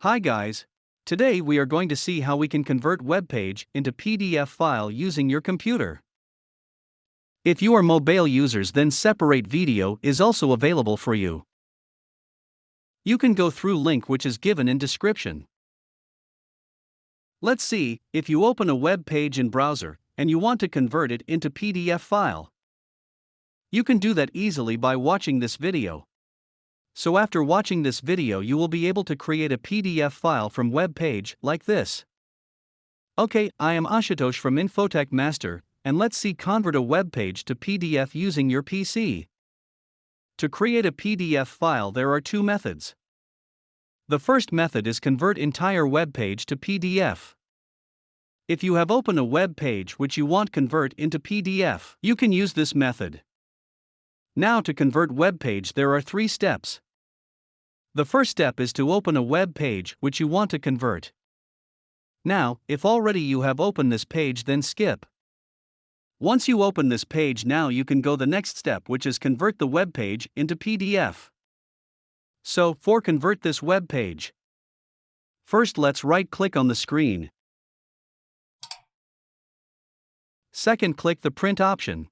Hi guys. Today we are going to see how we can convert webpage into PDF file using your computer. If you are mobile users, then separate video is also available for you. You can go through link which is given in description. Let's see, if you open a web page in browser and you want to convert it into PDF file. You can do that easily by watching this video. So after watching this video you will be able to create a PDF file from web page like this. Okay, I am Ashutosh from Infotech Master, and let's see convert a web page to PDF using your PC. To create a PDF file there are two methods. The first method is convert entire web page to PDF. If you have opened a web page which you want convert into PDF, you can use this method. Now to convert web page there are three steps. The first step is to open a web page which you want to convert. Now, if already you have opened this page, then skip. Once you open this page, now you can go the next step, which is convert the web page into PDF. So, for convert this web page, first let's right-click on the screen. Second, click the print option.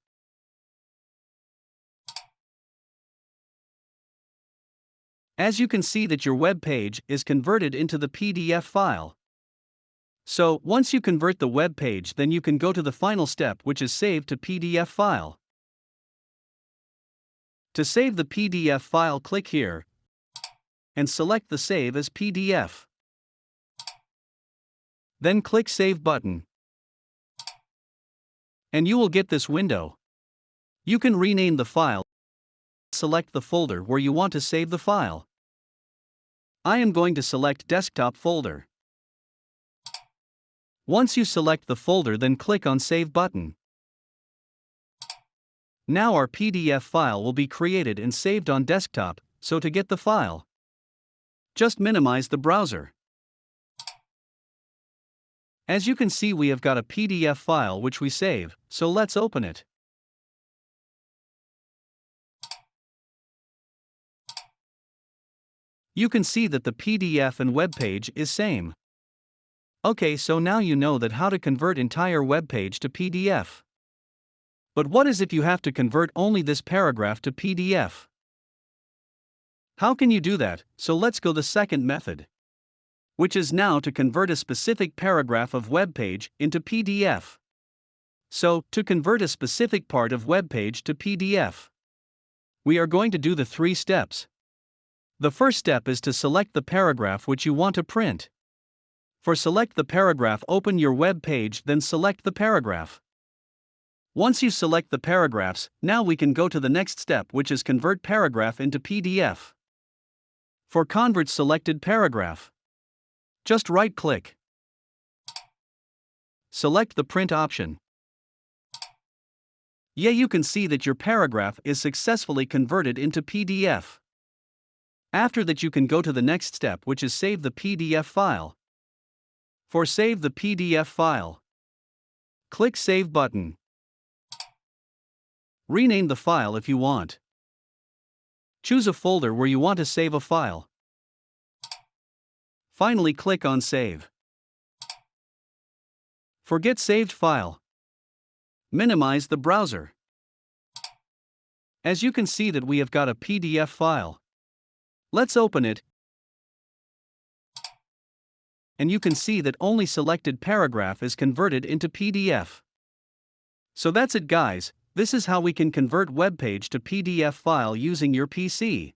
As you can see that your web page is converted into the PDF file. So, once you convert the web page, then you can go to the final step, which is save to PDF file. To save the PDF file, click here and select the Save as PDF. Then click Save button. And you will get this window. You can rename the file. Select the folder where you want to save the file. I am going to select desktop folder. Once you select the folder, then click on Save button. Now our PDF file will be created and saved on desktop, so to get the file, just minimize the browser. As you can see, we have got a PDF file which we save, so let's open it. You can see that the PDF and web page is same. Okay, so now you know that how to convert entire web page to PDF. But what is if you have to convert only this paragraph to PDF? How can you do that? So let's go the second method, which is now to convert a specific paragraph of web page into PDF. So, to convert a specific part of web page to PDF, we are going to do the three steps. The first step is to select the paragraph which you want to print. For select the paragraph, open your web page, then select the paragraph. Once you select the paragraphs, now we can go to the next step, which is convert paragraph into PDF. For convert selected paragraph, just right-click. Select the print option. Yeah, you can see that your paragraph is successfully converted into PDF. After that you can go to the next step, which is save the PDF file. For save the PDF file, click Save button. Rename the file if you want. Choose a folder where you want to save a file. Finally click on Save. Forget saved file. Minimize the browser. As you can see that we have got a PDF file. Let's open it. And you can see that only selected paragraph is converted into PDF. So that's it guys, this is how we can convert web page to PDF file using your PC.